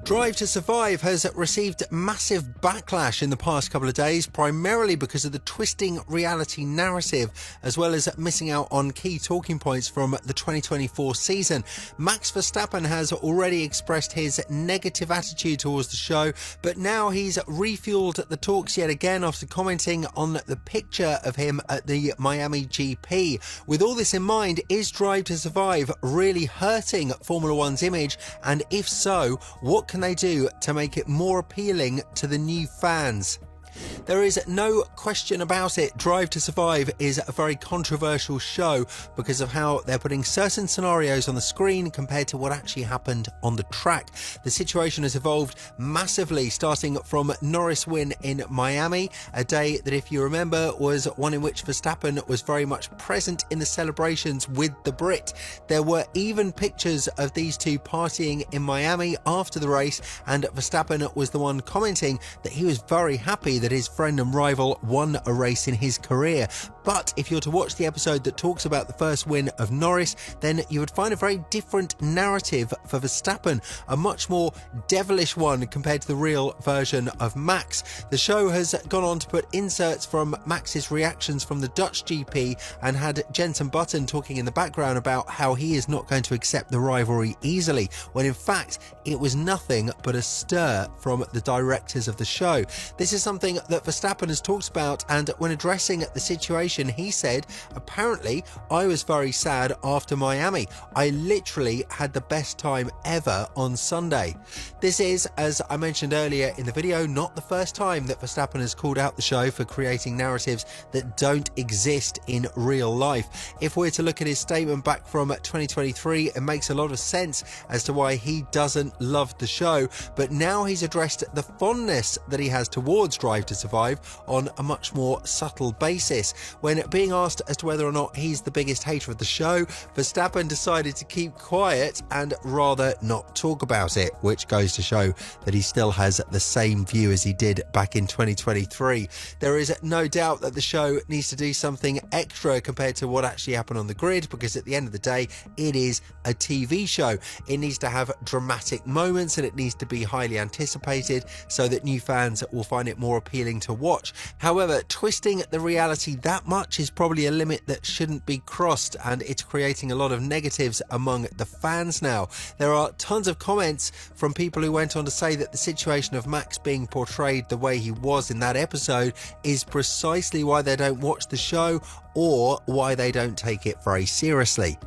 Drive to Survive has received massive backlash in the past couple of days, primarily because of the twisting reality narrative, as well as missing out on key talking points from the 2024 season. Max Verstappen has already expressed his negative attitude towards the show, but now he's refueled the talks yet again after commenting on the picture of him at the Miami GP. With all this in mind, is Drive to Survive really hurting Formula One's image? And if so, what can they do to make it more appealing to the new fans? There is no question about it. Drive to Survive is a very controversial show because of how they're putting certain scenarios on the screen compared to what actually happened on the track. The situation has evolved massively, starting from Norris' win in Miami, a day that, if you remember, was one in which Verstappen was very much present in the celebrations with the Brit. There were even pictures of these two partying in Miami after the race, and Verstappen was the one commenting that he was very happy that his friend and rival won a race in his career. But if you're to watch the episode that talks about the first win of Norris, then you would find a very different narrative for Verstappen, a much more devilish one compared to the real version of Max. The show has gone on to put inserts from Max's reactions from the Dutch GP and had Jenson Button talking in the background about how he is not going to accept the rivalry easily, when in fact it was nothing but a stir from the directors of the show. This is something that Verstappen has talked about, and when addressing the situation, he said, "Apparently, I was very sad after Miami. I literally had the best time ever on Sunday." This is, as I mentioned earlier in the video, not the first time that Verstappen has called out the show for creating narratives that don't exist in real life. If we're to look at his statement back from 2023, it makes a lot of sense as to why he doesn't love the show, but now he's addressed the fondness that he has towards Drive to Survive on a much more subtle basis. When being asked as to whether or not he's the biggest hater of the show, Verstappen decided to keep quiet and rather not talk about it, which goes to show that he still has the same view as he did back in 2023. There is no doubt that the show needs to do something extra compared to what actually happened on the grid, because at the end of the day, it is a TV show. It needs to have dramatic moments and it needs to be highly anticipated so that new fans will find it more appealing to watch. However, twisting the reality that much is probably a limit that shouldn't be crossed, and it's creating a lot of negatives among the fans now. There are tons of comments from people who went on to say that the situation of Max being portrayed the way he was in that episode is precisely why they don't watch the show, or why they don't take it very seriously.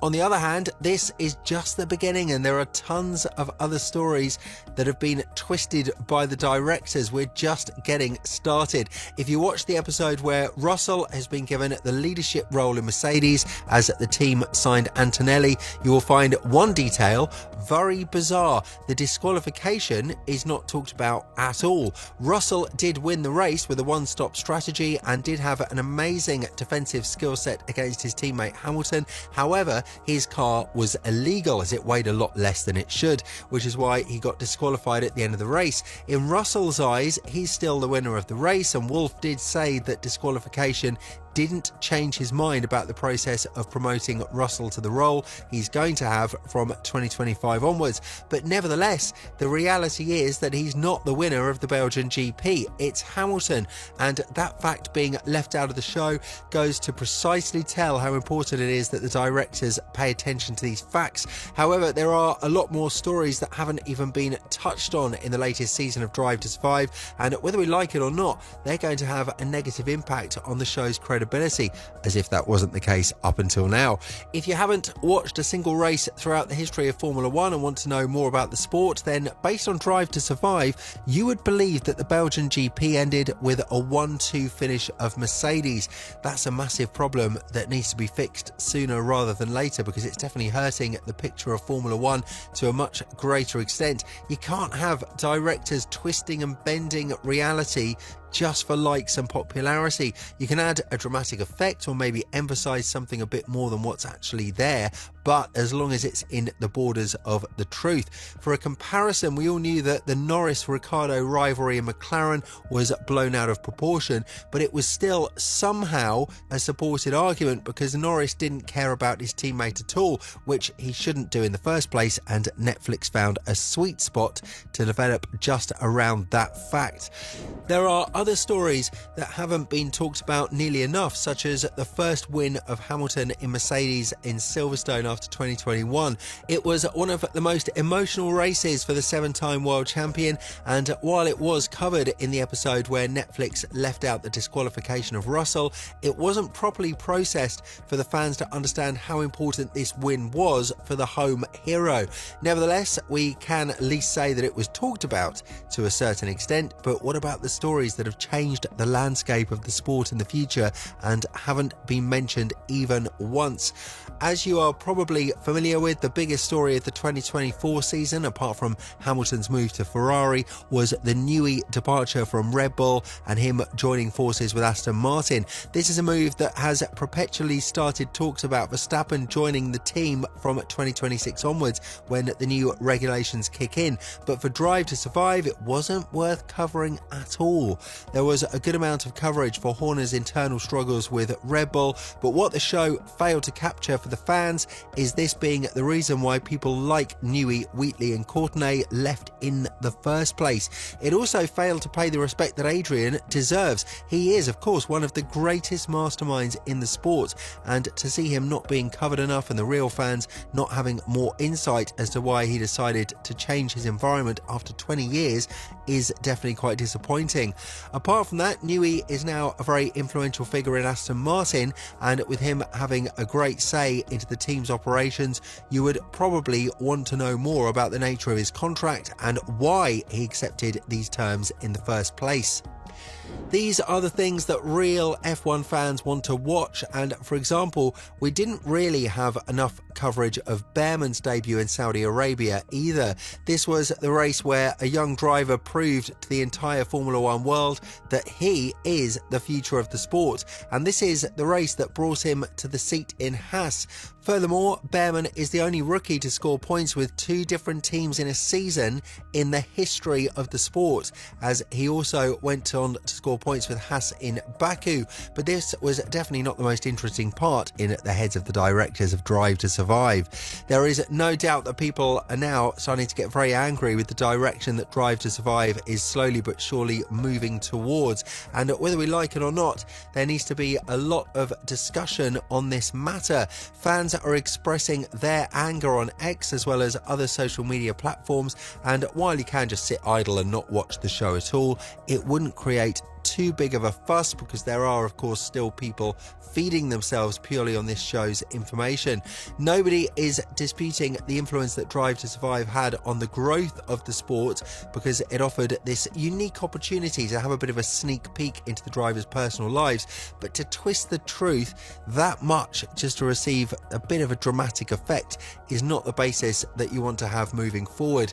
On the other hand, this is just the beginning, and there are tons of other stories that have been twisted by the directors. We're just getting started. If you watch the episode where Russell has been given the leadership role in Mercedes as the team signed Antonelli, you will find one detail very bizarre. The disqualification is not talked about at all. Russell did win the race with a one-stop strategy and did have an amazing defensive skill set against his teammate Hamilton. However, his car was illegal as it weighed a lot less than it should, which is why he got disqualified at the end of the race. In Russell's eyes, he's still the winner of the race, and Wolff did say that disqualification didn't change his mind about the process of promoting Russell to the role he's going to have from 2025 onwards. But nevertheless, the reality is that he's not the winner of the Belgian GP. It's Hamilton, and that fact being left out of the show goes to precisely tell how important it is that the directors pay attention to these facts. However, there are a lot more stories that haven't even been touched on in the latest season of Drive to Survive, and whether we like it or not, they're going to have a negative impact on the show's credibility, as if that wasn't the case up until now. If you haven't watched a single race throughout the history of Formula One and want to know more about the sport, then based on Drive to Survive, you would believe that the Belgian GP ended with a 1-2 finish of Mercedes. That's a massive problem that needs to be fixed sooner rather than later, because it's definitely hurting the picture of Formula One to a much greater extent. You can't have directors twisting and bending reality just for likes and popularity. You can add a dramatic effect or maybe emphasize something a bit more than what's actually there, but as long as it's in the borders of the truth. For a comparison, we all knew that the Norris-Ricciardo rivalry in McLaren was blown out of proportion, but it was still somehow a supported argument because Norris didn't care about his teammate at all, which he shouldn't do in the first place, and Netflix found a sweet spot to develop just around that fact. There are other stories that haven't been talked about nearly enough, such as the first win of Hamilton in Mercedes in Silverstone after 2021. It was one of the most emotional races for the 7-time world champion, and while it was covered in the episode where Netflix left out the disqualification of Russell, it wasn't properly processed for the fans to understand how important this win was for the home hero. Nevertheless, we can at least say that it was talked about to a certain extent, but what about the stories that have changed the landscape of the sport in the future and haven't been mentioned even once? As you are probably familiar with, the biggest story of the 2024 season, apart from Hamilton's move to Ferrari, was the Newey departure from Red Bull and him joining forces with Aston Martin. This is a move that has perpetually started talks about Verstappen joining the team from 2026 onwards when the new regulations kick in, but for Drive to Survive it wasn't worth covering at all. There was a good amount of coverage for Horner's internal struggles with Red Bull, but what the show failed to capture for the fans is this being the reason why people like Newey, Wheatley and Courtenay left in the first place. It also failed to pay the respect that Adrian deserves. He is, of course, one of the greatest masterminds in the sport, and to see him not being covered enough and the real fans not having more insight as to why he decided to change his environment after 20 years is definitely quite disappointing. Apart from that, Newey is now a very influential figure in Aston Martin, and with him having a great say into the team's operations, you would probably want to know more about the nature of his contract and why he accepted these terms in the first place. These are the things that real F1 fans want to watch, and for example, we didn't really have enough coverage of Behrman's debut in Saudi Arabia either. This was the race where a young driver proved to the entire Formula One world that he is the future of the sport, and this is the race that brought him to the seat in Haas. Furthermore, Behrman is the only rookie to score points with 2 different teams in a season in the history of the sport, as he also went on to score points with Haas in Baku. But this was definitely not the most interesting part in the heads of the directors of Drive to Survive. There is no doubt that people are now starting to get very angry with the direction that Drive to Survive is slowly but surely moving towards, and whether we like it or not, there needs to be a lot of discussion on this matter. Fans are expressing their anger on X as well as other social media platforms, and while you can just sit idle and not watch the show at all, it wouldn't create too big of a fuss because there are of course still people feeding themselves purely on this show's information. Nobody is disputing the influence that Drive to Survive had on the growth of the sport because it offered this unique opportunity to have a bit of a sneak peek into the drivers' personal lives, but to twist the truth that much just to receive a bit of a dramatic effect is not the basis that you want to have moving forward.